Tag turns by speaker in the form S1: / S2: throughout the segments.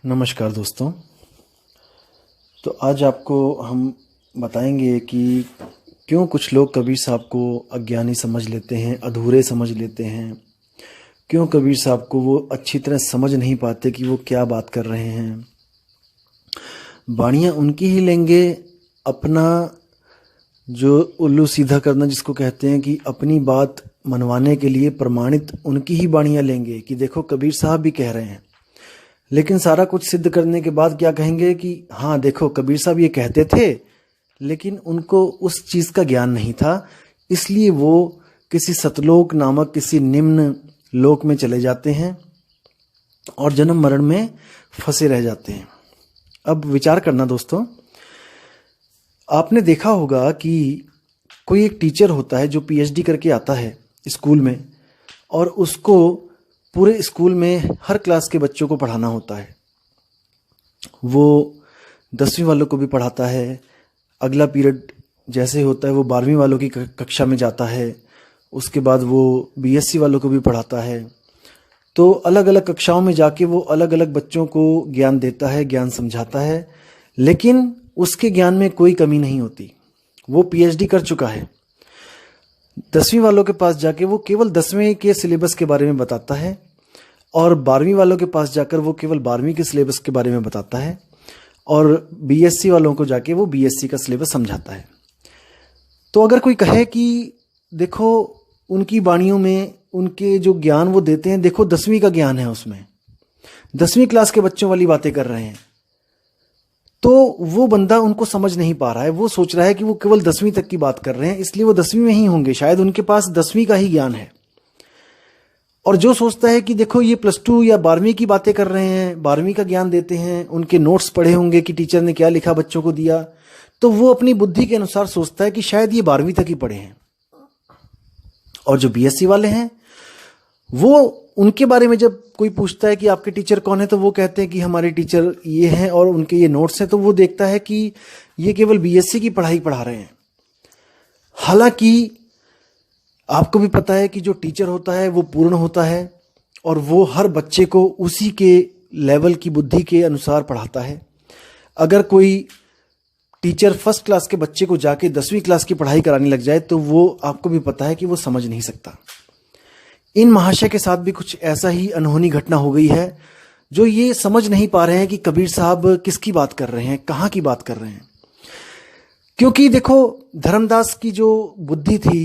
S1: नमस्कार दोस्तों। तो आज आपको हम बताएंगे कि क्यों कुछ लोग कबीर साहब को अज्ञानी समझ लेते हैं, अधूरे समझ लेते हैं। क्यों कबीर साहब को वो अच्छी तरह समझ नहीं पाते कि वो क्या बात कर रहे हैं। बाणियाँ उनकी ही लेंगे, अपना जो उल्लू सीधा करना जिसको कहते हैं कि अपनी बात मनवाने के लिए प्रमाणित उनकी ही बाणियाँ लेंगे कि देखो कबीर साहब भी कह रहे हैं। लेकिन सारा कुछ सिद्ध करने के बाद क्या कहेंगे कि हाँ देखो कबीर साहब ये कहते थे, लेकिन उनको उस चीज़ का ज्ञान नहीं था, इसलिए वो किसी सतलोक नामक किसी निम्न लोक में चले जाते हैं और जन्म मरण में फंसे रह जाते हैं। अब विचार करना दोस्तों, आपने देखा होगा कि कोई एक टीचर होता है जो पीएचडी करके आता है स्कूल में, और उसको पूरे स्कूल में हर क्लास के बच्चों को पढ़ाना होता है। वो 10वीं वालों को भी पढ़ाता है, अगला पीरियड जैसे होता है वो 12वीं वालों की कक्षा में जाता है, उसके बाद वो बीएससी वालों को भी पढ़ाता है। तो अलग अलग कक्षाओं में जाके वो अलग अलग बच्चों को ज्ञान देता है, ज्ञान समझाता है, लेकिन उसके ज्ञान में कोई कमी नहीं होती। वो पीएचडी कर चुका है। 10वीं वालों के पास जाके वो केवल 10वीं के सिलेबस के बारे में बताता है, और 12वीं वालों के पास जाकर वो केवल 12वीं के सिलेबस के बारे में बताता है, और बीएससी वालों को जाके वो बीएससी का सिलेबस समझाता है। तो अगर कोई कहे कि देखो उनकी वाणियों में उनके जो ज्ञान वो देते हैं, देखो 10वीं का ज्ञान है, उसमें 10वीं क्लास के बच्चों वाली बातें कर रहे हैं, तो वो बंदा उनको समझ नहीं पा रहा है। वो सोच रहा है कि वो केवल 10वीं तक की बात कर रहे हैं, इसलिए वो 10वीं में ही होंगे, शायद उनके पास 10वीं का ही ज्ञान है। और जो सोचता है कि देखो ये +2 या 12वीं की बातें कर रहे हैं, 12वीं का ज्ञान देते हैं, उनके नोट्स पढ़े होंगे कि टीचर ने क्या लिखा बच्चों को दिया, तो वो अपनी बुद्धि के अनुसार सोचता है कि शायद ये 12वीं तक ही पढ़े हैं। और जो बीएससी वाले हैं, वो उनके बारे में जब कोई पूछता है कि आपके टीचर कौन है, तो वो कहते हैं कि हमारे टीचर ये हैं और उनके ये नोट्स हैं। तो वो देखता है कि ये केवल बीएससी की पढ़ाई पढ़ा रहे हैं। हालांकि आपको भी पता है कि जो टीचर होता है वो पूर्ण होता है, और वो हर बच्चे को उसी के लेवल की बुद्धि के अनुसार पढ़ाता है। अगर कोई टीचर फर्स्ट क्लास के बच्चे को जाके 10वीं क्लास की पढ़ाई कराने लग जाए, तो वो आपको भी पता है कि वो समझ नहीं सकता। इन महाशय के साथ भी कुछ ऐसा ही अनहोनी घटना हो गई है, जो ये समझ नहीं पा रहे हैं कि कबीर साहब किसकी बात कर रहे हैं, कहाँ की बात कर रहे हैं। क्योंकि देखो धर्मदास की जो बुद्धि थी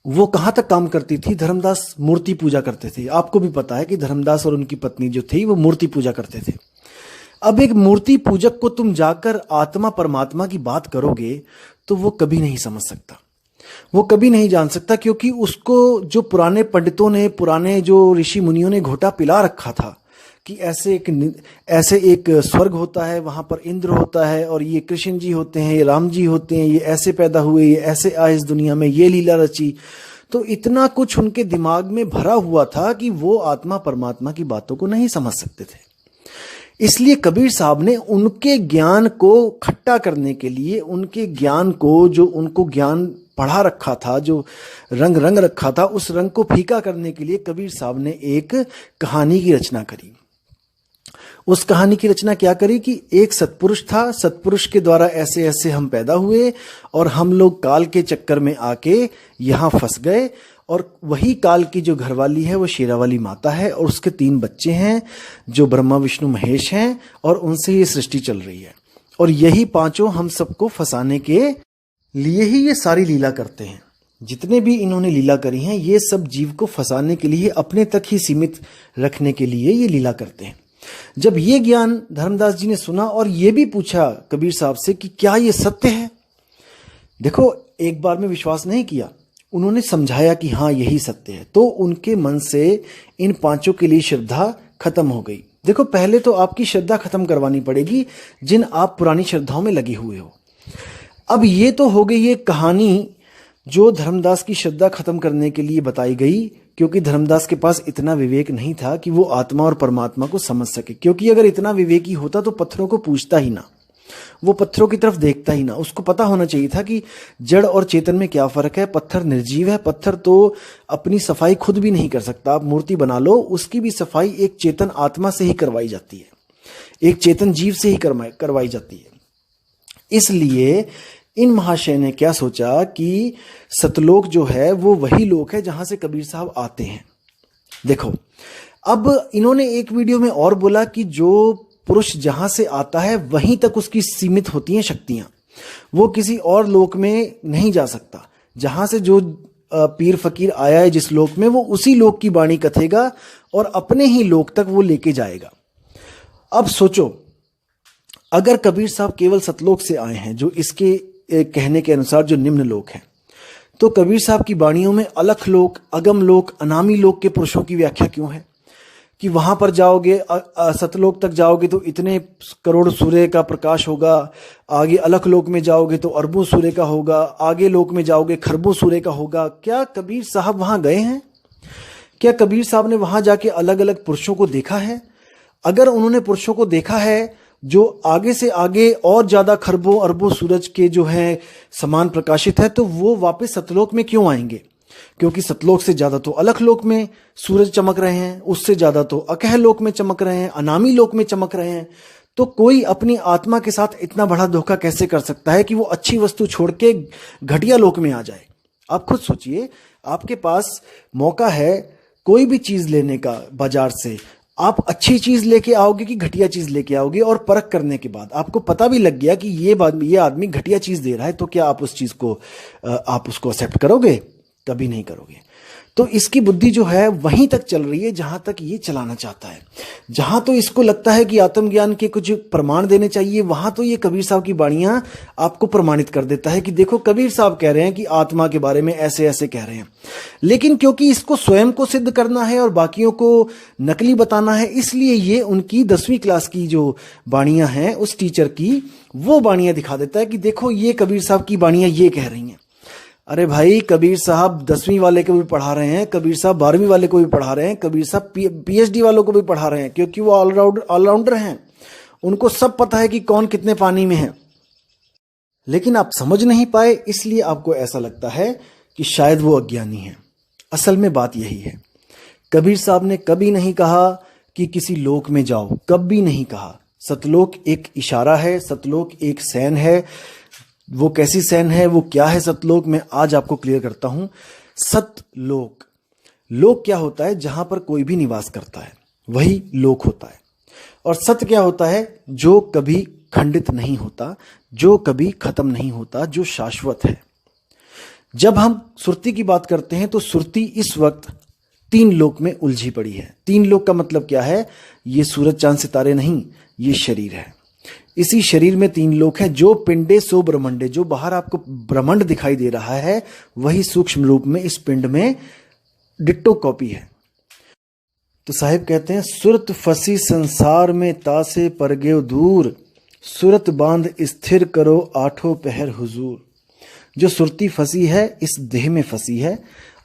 S1: वो कहाँ तक काम करती थी। धर्मदास मूर्ति पूजा करते थे। आपको भी पता है कि धर्मदास और उनकी पत्नी जो थी वो मूर्ति पूजा करते थे। अब एक मूर्ति पूजक को तुम जाकर आत्मा परमात्मा की बात करोगे तो वो कभी नहीं समझ सकता, वो कभी नहीं जान सकता, क्योंकि उसको जो पुराने पंडितों ने, पुराने जो ऋषि मुनियों ने घोटा पिला रखा था कि ऐसे एक स्वर्ग होता है, वहां पर इंद्र होता है, और ये कृष्ण जी होते हैं, ये राम जी होते हैं, ये ऐसे पैदा हुए, ये ऐसे आए इस दुनिया में, ये लीला रची। तो इतना कुछ उनके दिमाग में भरा हुआ था कि वो आत्मा परमात्मा की बातों को नहीं समझ सकते थे। इसलिए कबीर साहब ने उनके ज्ञान को खट्टा करने के लिए, उनके ज्ञान को, जो उनको ज्ञान पढ़ा रखा था, जो रंग रखा था, उस रंग को फीका करने के लिए कबीर साहब ने एक कहानी की रचना करी। उस कहानी की रचना क्या करी कि एक सत्पुरुष था, सत्पुरुष के द्वारा ऐसे ऐसे हम पैदा हुए, और हम लोग काल के चक्कर में आके यहाँ फंस गए, और वही काल की जो घरवाली है वो शेरावाली माता है, और उसके 3 बच्चे हैं जो ब्रह्मा विष्णु महेश हैं, और उनसे ये सृष्टि चल रही है। और यही 5 हम सबको फंसाने के लिए ही ये सारी लीला करते हैं। जितने भी इन्होंने लीला करी हैं, ये सब जीव को फंसाने के लिए, अपने तक ही सीमित रखने के लिए ये लीला करते हैं। जब ये ज्ञान धर्मदास जी ने सुना और ये भी पूछा कबीर साहब से कि क्या ये सत्य है, देखो एक बार में विश्वास नहीं किया, उन्होंने समझाया कि हाँ यही सत्य है, तो उनके मन से इन 5 के लिए श्रद्धा खत्म हो गई। देखो पहले तो आपकी श्रद्धा खत्म करवानी पड़ेगी, जिन आप पुरानी श्रद्धाओं में लगे हुए हो। अब ये तो हो गई ये कहानी जो धर्मदास की श्रद्धा खत्म करने के लिए बताई गई, क्योंकि धर्मदास के पास इतना विवेक नहीं था कि वो आत्मा और परमात्मा को समझ सके। क्योंकि अगर इतना विवेकी होता तो पत्थरों को पूछता ही ना, वो पत्थरों की तरफ देखता ही ना। उसको पता होना चाहिए था कि जड़ और चेतन में क्या फर्क है। पत्थर निर्जीव है, पत्थर तो अपनी सफाई खुद भी नहीं कर सकता। आप मूर्ति बना लो, उसकी भी सफाई एक चेतन आत्मा से ही करवाई जाती है। एक चेतन जीव से ही करवाई जाती है। इसलिए इन महाशय ने क्या सोचा कि सतलोक जो है वो वही लोक है जहां से कबीर साहब आते हैं। देखो, अब इन्होंने एक वीडियो में और बोला कि जो पुरुष जहां से आता है वहीं तक उसकी सीमित होती हैं शक्तियां, वो किसी और लोक में नहीं जा सकता। जहां से जो पीर फकीर आया है जिस लोक में, वो उसी लोक की वाणी कथेगा और अपने ही लोक तक वो लेके जाएगा। अब सोचो, अगर कबीर साहब केवल सतलोक से आए हैं, जो इसके कहने के अनुसार जो निम्न लोक है, तो कबीर साहब की वाणियों में अलख लोक, अगम लोक, अनामी लोक के पुरुषों की व्याख्या क्यों है कि वहां पर जाओगे, सतलोक तक जाओगे तो इतने करोड़ सूर्य का प्रकाश होगा, आगे अलख लोक में जाओगे तो अरबों सूर्य का होगा, आगे लोक में जाओगे खरबों सूर्य का होगा। क्या कबीर साहब वहां गए हैं? क्या कबीर साहब ने वहां जाके अलग अलग पुरुषों को देखा है? अगर उन्होंने पुरुषों को देखा है जो आगे से आगे और ज्यादा खरबों अरबों सूरज के जो है समान प्रकाशित है, तो वो वापस सतलोक में क्यों आएंगे? क्योंकि सतलोक से ज्यादा तो अलख लोक में सूरज चमक रहे हैं, उससे ज्यादा तो अकह लोक में चमक रहे हैं, अनामी लोक में चमक रहे हैं। तो कोई अपनी आत्मा के साथ इतना बड़ा धोखा कैसे कर सकता है कि वो अच्छी वस्तु छोड़ के घटिया लोक में आ जाए? आप खुद सोचिए, आपके पास मौका है कोई भी चीज लेने का बाजार से, आप अच्छी चीज लेके आओगे कि घटिया चीज लेके आओगे, और परख करने के बाद आपको पता भी लग गया कि ये आदमी घटिया चीज दे रहा है, तो क्या आप उस चीज को आप उसको एक्सेप्ट करोगे? कभी नहीं करोगे। तो इसकी बुद्धि जो है वहीं तक चल रही है जहां तक ये चलाना चाहता है। जहां तो इसको लगता है कि आत्मज्ञान के कुछ प्रमाण देने चाहिए, वहां तो ये कबीर साहब की वाणियां आपको प्रमाणित कर देता है कि देखो कबीर साहब कह रहे हैं कि आत्मा के बारे में ऐसे ऐसे कह रहे हैं। लेकिन क्योंकि इसको स्वयं को सिद्ध करना है और बाकियों को नकली बताना है, इसलिए ये उनकी 10वीं क्लास की जो वाणियां हैं उस टीचर की, वो वाणियां दिखा देता है कि देखो ये कबीर साहब की वाणियां ये कह रही हैं। अरे भाई, कबीर साहब 10वीं वाले को भी पढ़ा रहे हैं, कबीर साहब 12वीं वाले को भी पढ़ा रहे हैं, कबीर साहब पीएचडी वालों को भी पढ़ा रहे हैं, क्योंकि वो ऑलराउंडर हैं। उनको सब पता है कि कौन कितने पानी में है। लेकिन आप समझ नहीं पाए, इसलिए आपको ऐसा लगता है कि शायद वो अज्ञानी है। असल में बात यही है, कबीर साहब ने कभी नहीं कहा कि किसी लोक में जाओ, कभी नहीं कहा। सतलोक एक इशारा है, सतलोक एक सैन है। वो कैसी सैन है, वो क्या है सतलोक, मैं आज आपको क्लियर करता हूं। सतलोक, लोक क्या होता है? जहां पर कोई भी निवास करता है वही लोक होता है। और सत्य क्या होता है? जो कभी खंडित नहीं होता, जो कभी खत्म नहीं होता, जो शाश्वत है। जब हम सुरती की बात करते हैं तो सुरती इस वक्त 3 लोक में उलझी पड़ी है। 3 लोक का मतलब क्या है? ये सूरज चांद सितारे नहीं, ये शरीर है। इसी शरीर में 3 लोक हैं। जो पिंडे सो ब्रह्मंडे, जो बाहर आपको ब्रह्मांड दिखाई दे रहा है वही सूक्ष्म रूप में इस पिंड में डिट्टो कॉपी है। तो साहिब कहते हैं, सुरत फसी संसार में तासे परगेव दूर, सुरत बांध स्थिर करो आठों पहर हुजूर। जो सुरती फंसी है इस देह में फंसी है।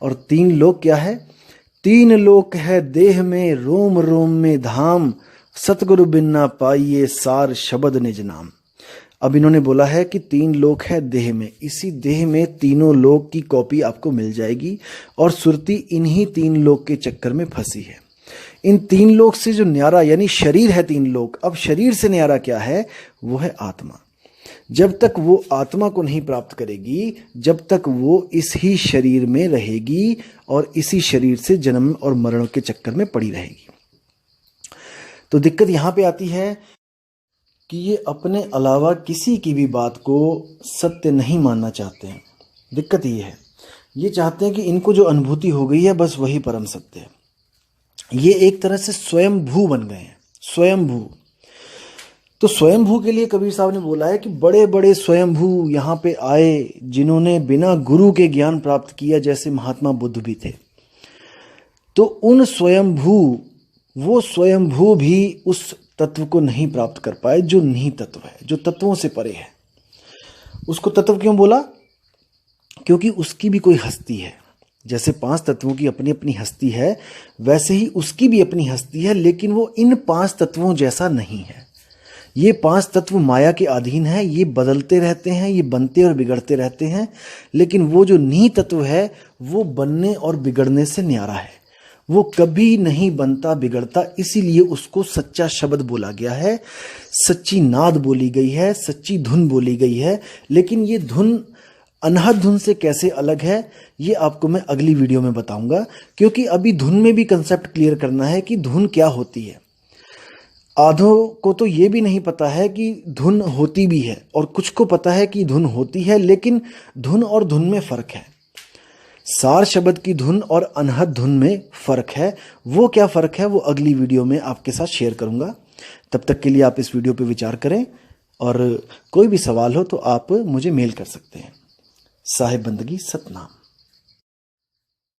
S1: और 3 लोक क्या है? 3 लोक है देह में, रोम रोम में धाम, सतगुरु बिन ना पाइये सार शब्द निज नाम। अब इन्होंने बोला है कि 3 लोक है देह में, इसी देह में तीनों लोक की कॉपी आपको मिल जाएगी। और सुरती इन्हीं 3 लोक के चक्कर में फंसी है। इन 3 लोक से जो न्यारा, यानी शरीर है 3 लोक, अब शरीर से न्यारा क्या है? वो है आत्मा। जब तक वो आत्मा को नहीं प्राप्त करेगी, जब तक वो इस ही शरीर में रहेगी और इसी शरीर से जन्म और मरण के चक्कर में पड़ी रहेगी। तो दिक्कत यहां पे आती है कि ये अपने अलावा किसी की भी बात को सत्य नहीं मानना चाहते हैं। दिक्कत ये है, ये चाहते हैं कि इनको जो अनुभूति हो गई है बस वही परम सत्य है। ये एक तरह से स्वयंभू बन गए हैं, स्वयंभू। तो स्वयंभू के लिए कबीर साहब ने बोला है कि बड़े बड़े स्वयंभू यहाँ पे आए जिन्होंने बिना गुरु के ज्ञान प्राप्त किया, जैसे महात्मा बुद्ध भी थे। तो उन स्वयंभू, वो स्वयंभू भी उस तत्व को नहीं प्राप्त कर पाए जो निहित तत्व है, जो तत्वों से परे है। उसको तत्व क्यों बोला? क्योंकि उसकी भी कोई हस्ती है। जैसे 5 तत्वों की अपनी अपनी हस्ती है, वैसे ही उसकी भी अपनी हस्ती है, लेकिन वो इन 5 तत्वों जैसा नहीं है। ये 5 तत्व माया के अधीन है, ये बदलते रहते हैं, ये बनते और बिगड़ते रहते हैं। लेकिन वो जो निहित तत्व है वो बनने और बिगड़ने से न्यारा है। वो कभी नहीं बनता बिगड़ता, इसीलिए उसको सच्चा शब्द बोला गया है, सच्ची नाद बोली गई है, सच्ची धुन बोली गई है। लेकिन ये धुन अनहद धुन से कैसे अलग है ये आपको मैं अगली वीडियो में बताऊंगा, क्योंकि अभी धुन में भी कंसेप्ट क्लियर करना है कि धुन क्या होती है। आधों को तो ये भी नहीं पता है कि धुन होती भी है, और कुछ को पता है कि धुन होती है, लेकिन धुन और धुन में फर्क है। सार शब्द की धुन और अनहद धुन में फर्क है। वो क्या फर्क है वो अगली वीडियो में आपके साथ शेयर करूंगा। तब तक के लिए आप इस वीडियो पे विचार करें, और कोई भी सवाल हो तो आप मुझे मेल कर सकते हैं। साहिब बंदगी सतनाम।